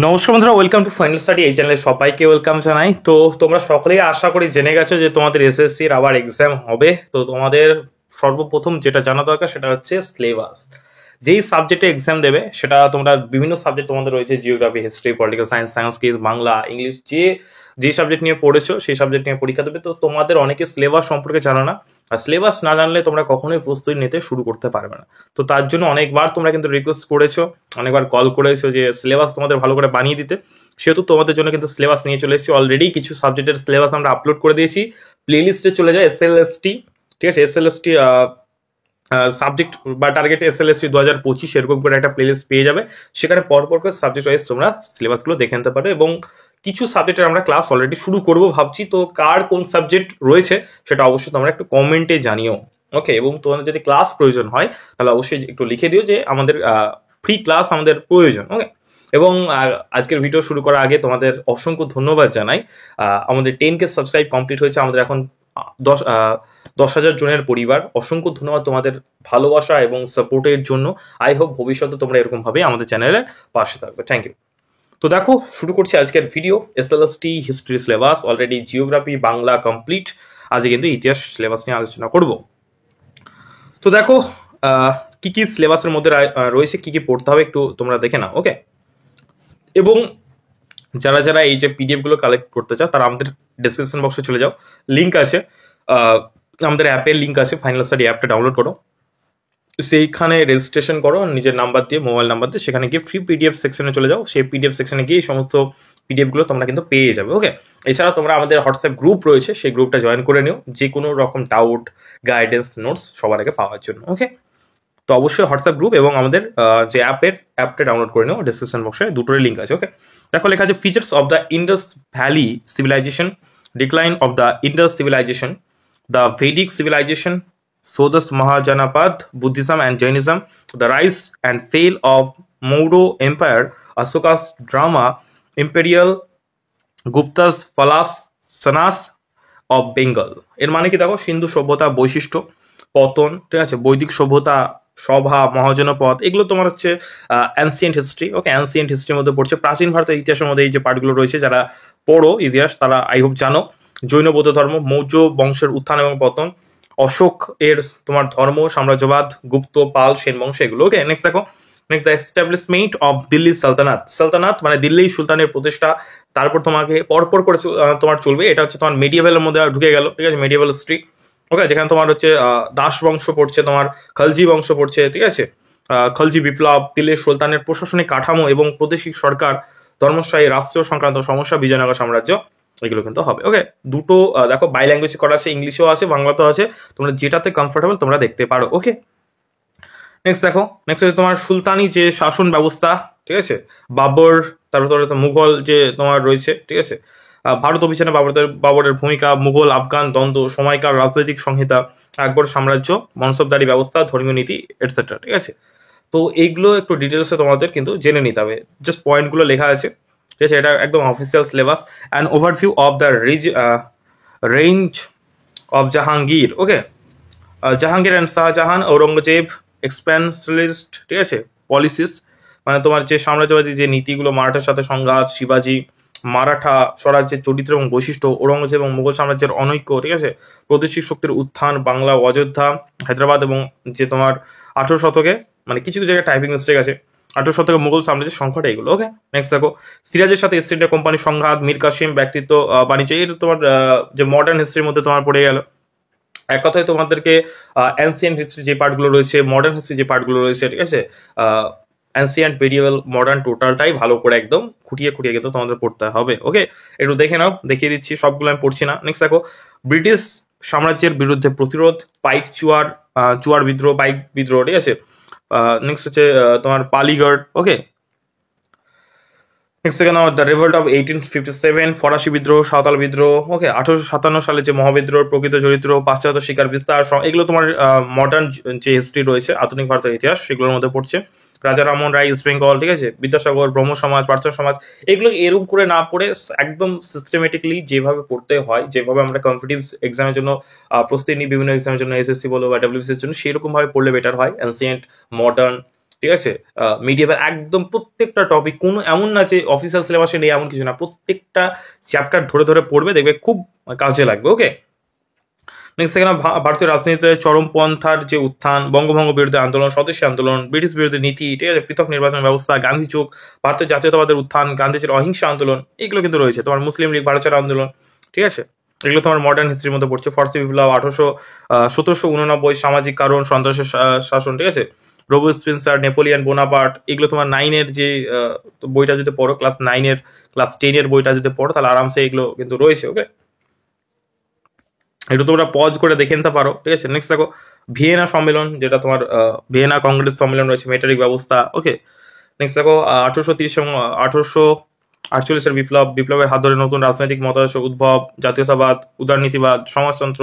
নমস্কার বন্ধুরা, welcome to final study. এই চ্যানেলে সবাইকে ওয়েলকাম জানাই। তো তোমরা সকলেই আশা করি জেনে গেছো যে তোমাদের এসএসসির আবার এক্সাম হবে। তো তোমাদের সর্বপ্রথম যেটা জানা দরকার সেটা হচ্ছে সিলেবাস। যেই সাবজেক্টে এক্সাম দেবে সেটা তোমরা বিভিন্ন সাবজেক্ট তোমাদের রয়েছে, জিওগ্রাফি, হিস্ট্রি, পলিটিক্যাল সায়েন্স, সংস্কৃত, বাংলা, ইংলিশ, যে সাবজেক্ট নিয়ে পড়েছো সেই সাবজেক্ট নিয়ে পরীক্ষা দেবে। তো তোমাদের অনেকে সিলেবাস সম্পর্কে জানো না, আর সিলেবাস না জানলে তোমরা কখনোই প্রস্তুতি নিতে শুরু করতে পারবে না। তো তার জন্য অনেকবার তোমরা কিন্তু রিকোয়েস্ট করেছো, অনেকবার কল করেছো যে সিলেবাস তোমাদের ভালো করে বানিয়ে দিতে। সেহেতু তোমাদের জন্য কিন্তু সিলেবাস নিয়ে চলে এসেছি। অলরেডি কিছু সাবজেক্টের সিলেবাস আমরা আপলোড করে দিয়েছি। প্লে লিস্টে চলে যায় এসএলএসটি, ঠিক আছে, এসএলএসটি সাবজেক্ট বা টার্গেট এসএলএসটি 2025 এরকম করে একটা প্লে লিস্ট পেয়ে যাবে। সেখানে পরপর করে সাবজেক্ট ওয়াইজ তোমরা সিলেবাসগুলো দেখে নিতে পারো, এবং কিছু সাবজেক্টের আমরা ক্লাস অলরেডি শুরু করব ভাবছি। তো কার কোন সাবজেক্ট রয়েছে সেটা অবশ্যই তোমরা একটু কমেন্টে জানিও, ওকে। এবং তোমাদের যদি ক্লাস প্রয়োজন হয় তাহলে অবশ্যই একটু লিখে দিও যে আমাদের ফ্রি ক্লাস আমাদের প্রয়োজন, ওকে। এবং আজকের ভিডিও শুরু করার আগে তোমাদের অসংখ্য ধন্যবাদ জানাই। আমাদের 10K সাবস্ক্রাইব কমপ্লিট হয়েছে, আমাদের এখন 10,000 জনের পরিবার। অসংখ্য ধন্যবাদ তোমাদের ভালোবাসা এবং সাপোর্টের জন্য। আই হোপ ভবিষ্যতে তোমরা এরকম ভাবে আমাদের চ্যানেলের পাশে থাকবে। Thank you. তো দেখো, শুরু করছি আজকের video. SLST history syllabus already, geography, Bangla complete. আজকে কিন্তু ইতিহাস সিলেবাস নিয়ে আলোচনা করব। তো দেখো কি কি সিলেবাসের মধ্যে রয়েছে, কি কি পড়তে হবে একটু তোমরা দেখে নাও, ওকে। এবং যারা যারা এই যে পিডিএফ গুলো কালেক্ট করতে চাও তারা আমাদের ডেসক্রিপশন বক্সে চলে যাও, লিঙ্ক আছে, আমাদের অ্যাপের লিঙ্ক আছে, ফাইনাল স্টাডি অ্যাপটা ডাউনলোড করো, সেইখানে রেজিস্ট্রেশন করো নিজের নাম্বার দিয়ে, মোবাইল নাম্বার দিয়ে। সেখানে গিয়ে ফ্রি পিডিএফ সেকশনে চলে যাও, সেই পিডিএফ সেকশনে গিয়ে সমস্ত পিডিএফ গুলো তোমরা কিন্তু পেয়ে যাবে, ওকে। এছাড়া তোমরা আমাদের হোয়াটসঅ্যাপ গ্রুপ রয়েছে, সেই গ্রুপটা জয়েন করে নিও যে কোনো রকম ডাউট, গাইডেন্স, নোটস সবার আগে পাওয়ার জন্য, ওকে। তো অবশ্যই হোয়াটসঅ্যাপ গ্রুপ এবং আমাদের যে অ্যাপটা ডাউনলোড করে নিও, ডিসক্রিপশন বক্সে দুটোরই লিঙ্ক আছে, ওকে। দেখো লেখা আছে features of the Indus valley civilisation, decline of the Indus civilisation, the Vedic civilization, Sodas Mahajanapad, Buddhism and Jainism, the rise and fall of Maurya Empire, Ashoka's drama, Imperial, Gupta's palace, Sanas of Bengal। এর মানে কি দেখো, সিন্ধু সভ্যতা বৈশিষ্ট্য, পতন, ঠিক আছে, বৈদিক সভ্যতা, সভা, মহাজনপদ, এগুলো তোমার হচ্ছে অ্যানসিয়েন্ট হিস্ট্রি, ওকে। অ্যানসিয়েন্ট হিস্ট্রির মধ্যে পড়ছে। প্রাচীন ভারতের ইতিহাসের মধ্যে এই যে পার্টগুলো রয়েছে, যারা পড়ো ইতিহাস তারা আই হোপ জানো। জৈন বৌদ্ধ ধর্ম, মৌর্য বংশের উত্থান এবং পতন, অশোক এর তোমার ধর্ম, সাম্রাজ্যবাদ, গুপ্ত, পাল, সেন বংশ, এগুলো, ওকে। নেক্সট দেখো, next the establishment of Delhi sultanate. সালতানাত মানে দিল্লি সুলতানের প্রতিষ্ঠা। তারপর তোমাকে পরপর করে তোমার চলবে, এটা হচ্ছে তোমার মেডিয়েভেলের মধ্যে ঢুকে গেল, ঠিক আছে, মেডিয়েভেল হিস্ট্রি, ওকে। যেখানে তোমার হচ্ছে দাস বংশ পড়ছে, তোমার খলজি বংশ পড়ছে, ঠিক আছে, খলজি বিপ্লব, দিল্লির সুলতানের প্রশাসনিক কাঠামো এবং প্রাদেশিক সরকার, ধর্মশাহী, রাষ্ট্র সংক্রান্ত সমস্যা, বিজয়নগর সাম্রাজ্য, এগুলো কিন্তু হবে, ওকে। দুটো দেখো বাই ল্যাঙ্গুয়েজ করা আছে, ইংলিশেও আছে, বাংলাতেও আছে, তোমরা যেটাতে কমফোর্টেবল তোমরা দেখতে পারো, ওকে। নেক্সট দেখো, নেক্সট হচ্ছে তোমার সুলতানি যে শাসন ব্যবস্থা, ঠিক আছে, বাবর, তারপর মুঘল যে তোমার রয়েছে, ঠিক আছে, ভারত অভিযানে বাবরের ভূমিকা, মুঘল আফগান দ্বন্দ্ব, সময়কার রাজনৈতিক সংহিতা, আকবর সাম্রাজ্য, মনসবদারি ব্যবস্থা, ধর্মীয় নীতি, এটসেট্রা, ঠিক আছে। তো এইগুলো একটু ডিটেলসে তোমাদের কিন্তু জেনে নিতে হবে, জাস্ট পয়েন্টগুলো লেখা আছে, ঠিক আছে। এটা একদম official syllabus. And overview of the range of Jahangir, okay. Jahangir and Shahjahan, Aurangzeb, expansionist, ঠিক আছে, পলিসিস মানে তোমার যে সাম্রাজ্যবাদী যে নীতিগুলো, মারাঠার সাথে সংঘাত, শিবাজি, মারাঠা স্বরাজ্যের চরিত্র এবং বৈশিষ্ট্য, ঔরঙ্গজেব এবং মুঘল সাম্রাজ্যের অনৈক্য, ঠিক আছে, প্রাদেশিক শক্তির উত্থান, বাংলা, অযোধ্যা, হায়দ্রাবাদ এবং যে তোমার 18 শতকে, মানে কিছু কিছু জায়গায় টাইপিং মিস্টেক আছে, 18 শতকে মুঘল সাম্রাজ্যের সংকট, এগুলো, ওকে। নেক্সট দেখো, সিরাজের সাথে ইস্ট ইন্ডিয়া কোম্পানির সংঘাত, মীর কাসিম, ব্যক্তিত্ব, বাণিজ্য, এই তোমার যে মডার্ন হিস্ট্রির মধ্যে তোমার পড়ে গেল। এক কথায় তোমাদেরকে অ্যানসিয়েন্ট হিস্ট্রি যে পার্টগুলো রয়েছে, মডার্ন হিস্ট্রি যে পার্টগুলো রয়েছে, ঠিক আছে, অ্যানসিয়েন্ট, মেডিয়েভেল, মডার্ন, টোটালটাই ভালো করে একদম খুঁটিয়ে খুঁটিয়ে কিন্তু তোমাদের পড়তে হবে, ওকে। একটু দেখে নাও, দেখিয়ে দিচ্ছি, সবগুলো আমি পড়ছি না। নেক্সট দেখো, ব্রিটিশ সাম্রাজ্যের বিরুদ্ধে প্রতিরোধ, পাইক চুয়ার বিদ্রোহ, পাইক বিদ্রোহ, ঠিক আছে। নেক্সট হচ্ছে তোমার Poligar, okay. Next second the revolt of 1857, ফরাসি বিদ্রোহ, সাঁওতাল বিদ্রোহ, ওকে। 1857 সালে যে মহাবিদ্রোহ, প্রকৃত চরিত্র, পাশ্চাত্য শিকার বিস্তার, এগুলো তোমার মডার্ন যে হিস্ট্রি রয়েছে, আধুনিক ভারতের ইতিহাস, সেগুলোর মধ্যে পড়ছে। রাজা রামমোহন রায়, ইস্ট বেঙ্গল, ঠিক আছে, বিদ্যাসাগর, ব্রহ্ম সমাজ, প্রাচ্য সমাজ, এগুলো এরকম করে না পড়ে একদম সিস্টেমেটিকলি যেভাবে পড়তে হয়, যেভাবে আমরা কম্পিটিটিভ এক্সামের জন্য প্রস্তুতি নিই, বিভিন্ন এক্সামের জন্য, এসএসসি বলো বা ডাব্লিউবিসির জন্য, সেরকম ভাবে পড়লে বেটার হয়। অ্যানসিয়েন্ট, মডার্ন, ঠিক আছে। মিডিয়ামের একদম প্রত্যেকটা টপিক, কোনো এমন না যে অফিসিয়াল সিলেবাসে নেই এমন কিছু না, প্রত্যেকটা চ্যাপ্টার ধরে ধরে পড়বে, দেখবে খুব কাজে লাগবে। ওকে, নেক্সট সেখানে ভারতীয় রাজনীতিতে চরমপন্থার যে উত্থান, বঙ্গভঙ্গ বিরোধী আন্দোলন, স্বদেশী আন্দোলন, ব্রিটিশ বিরোধী নীতি, ঠিক আছে, পৃথক নির্বাচন ব্যবস্থা, গান্ধী যুগ, ভারতীয় জাতীয়তাবাদের উত্থান, গান্ধীজির অহিংসা আন্দোলন, এগুলো কিন্তু রয়েছে। তোমার মুসলিম লীগ, ভারত ছাড়ো আন্দোলন, ঠিক আছে, এগুলো তোমার মডার্ন হিস্ট্রির মধ্যে পড়ছে। ফরাসি বিপ্লব 1789, সামাজিক কারণ, সন্ত্রাসের শাসন, ঠিক আছে, রোবো স্পেন্সার, নেপোলিয়ান বোনাপার্ট, এগুলো তোমার নাইনের যে বইটা যদি পড়ো, ক্লাস 9-এর ক্লাস 10-এর বইটা যদি পড়ো, তাহলে আরামসে এগুলো কিন্তু রয়েছে। ওকে, একটু তোমরা পজ করে দেখে নিতে পারো। ঠিক আছে, নেক্সট দেখো ভিয়েনা সম্মেলন, যেটা তোমার ভিয়েনা কংগ্রেস সম্মেলন রয়েছে, মেটারিক ব্যবস্থা। ওকে, নেক্সট দেখো 1830 এবং 1848-এর বিপ্লবের হাত ধরে নতুন রাজনৈতিক মতাদর্শের উদ্ভব, জাতীয়তাবাদ, উদারনীতিবাদ, সমাজতন্ত্র,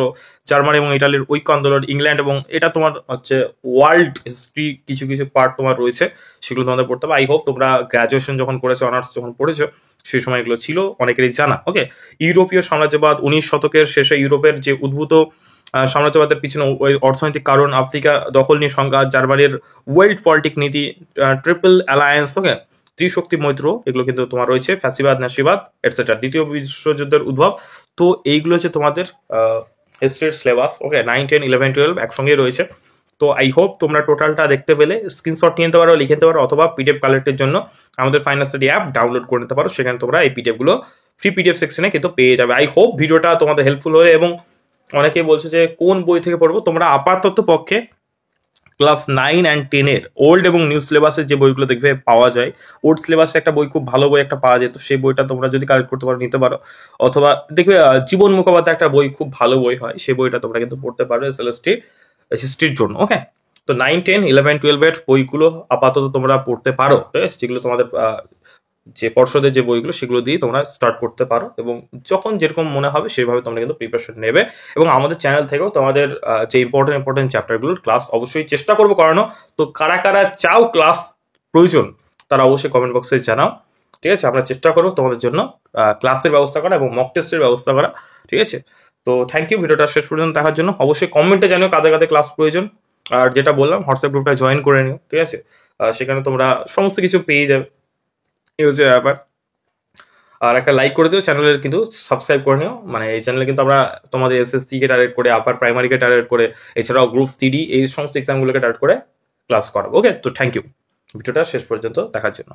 জার্মানি এবং ইটালির ঐক্য আন্দোলন, ইংল্যান্ড, এবং এটা তোমার হচ্ছে ওয়ার্ল্ড হিস্ট্রি, কিছু কিছু পার্ট তোমার রয়েছে, সেগুলো তোমাদের পড়তে হবে। আই হোপ তোমরা গ্রাজুয়েশন যখন করেছো, অনার্স যখন পড়েছো, সেই সময় এগুলো ছিল অনেকেরই জানা। ওকে, ইউরোপীয় সাম্রাজ্যবাদ 19 শতকের শেষে ইউরোপের যে উদ্ভূত সাম্রাজ্যবাদের পিছনে ওই অর্থনৈতিক কারণ, আফ্রিকা দখল নিয়ে সংঘাত, জার্মানির ওয়েল্ড পলিটিক নীতি, ট্রিপল অ্যালায়েন্স, ওকে, ত্রিশক্তি মৈত্র, এগুলো কিন্তু তোমার রয়েছে, ফ্যাসিবাদ, নাসিবাদ, এটসেট্রা, দ্বিতীয় বিশ্বযুদ্ধের উদ্ভব। তো এইগুলো হচ্ছে তোমাদের হিস্ট্রির সিলেবাস। ওকে, 9, 10, 11, 12 একসঙ্গেই রয়েছে। তো আই হোপ তোমরা টোটালটা দেখতে পেলে স্ক্রিনশট নিয়ে নিতে পারো, লিখে নিতে পারো, অথবা পিডিএফ কালেক্টের জন্য আমাদের ফাইনাল স্টাডি অ্যাপ ডাউনলোড করে নিতে পারো। সেখানে তোমরা এই পিডিএফ গুলো ফ্রি পিডিএফ সেকশনে কিন্তু পেয়ে যাবে। আই হোপ ভিডিওটা তোমাদের হেল্পফুল হবে। এবং অনেকেই বলছে যে কোন বই থেকে পড়বো, তোমরা আপাতত পক্ষে ক্লাস 9 অ্যান্ড 10-এর ওল্ড এবং নিউ সিলেবাসের যে বইগুলো দেখবে পাওয়া যায়, ওল্ড সিলেবাসে একটা বই, খুব ভালো বই একটা পাওয়া যায়, তো সেই বইটা তোমরা যদি কালেক্ট করতে পারো নিতে পারো। অথবা দেখবে জীবন মুখোপাধ্যায় একটা বই, খুব ভালো বই হয়, সেই বইটা তোমরা কিন্তু পড়তে পারো এসএলএসটি হিস্ট্রির জন্য। ওকে, তো 9, 10, 11, 12-এর বইগুলো আপাতত তোমরা পড়তে পারো, ঠিক আছে, যেগুলো তোমাদের যে পর্ষদের যে বইগুলো, সেগুলো দিয়ে তোমরা স্টার্ট করতে পারো, এবং যখন যেরকম মনে হবে সেভাবে তোমরা কিন্তু প্রিপারেশন নেবে। এবং আমাদের চ্যানেল থেকেও তোমাদের যে ইম্পর্টেন্ট চ্যাপ্টারগুলোর ক্লাস অবশ্যই চেষ্টা করবো করানো। তো কারা কারা চাও ক্লাস প্রয়োজন, তারা অবশ্যই কমেন্ট বক্সে জানাও। ঠিক আছে, আমরা চেষ্টা করবো তোমাদের জন্য ক্লাসের ব্যবস্থা করা এবং মক টেস্টের ব্যবস্থা করা। ঠিক আছে, তো থ্যাংক ইউ ভিডিওটা শেষ পর্যন্ত দেখার জন্য। অবশ্যই কমেন্টে জানিও কাদের কাদের ক্লাস প্রয়োজন। আর যেটা বললাম, হোয়াটসঅ্যাপ গ্রুপটা জয়েন করে নিও। ঠিক আছে, সেখানে তোমরা সমস্ত কিছু পেয়ে যাবে, এই হচ্ছে ব্যাপার। আর একটা লাইক করে দিও, চ্যানেলের কিন্তু সাবস্ক্রাইব করে নিও। মানে এই চ্যানেলে কিন্তু আমরা তোমাদের এসএসসি কে টার্গেট করে, আপার প্রাইমারিকে টার্গেট করে, এছাড়াও গ্রুপ সিডি, এই সমস্ত এক্সামগুলোকে টার্গেট করে ক্লাস করাবো। ওকে, তো থ্যাংক ইউ ভিডিওটা শেষ পর্যন্ত দেখার জন্য।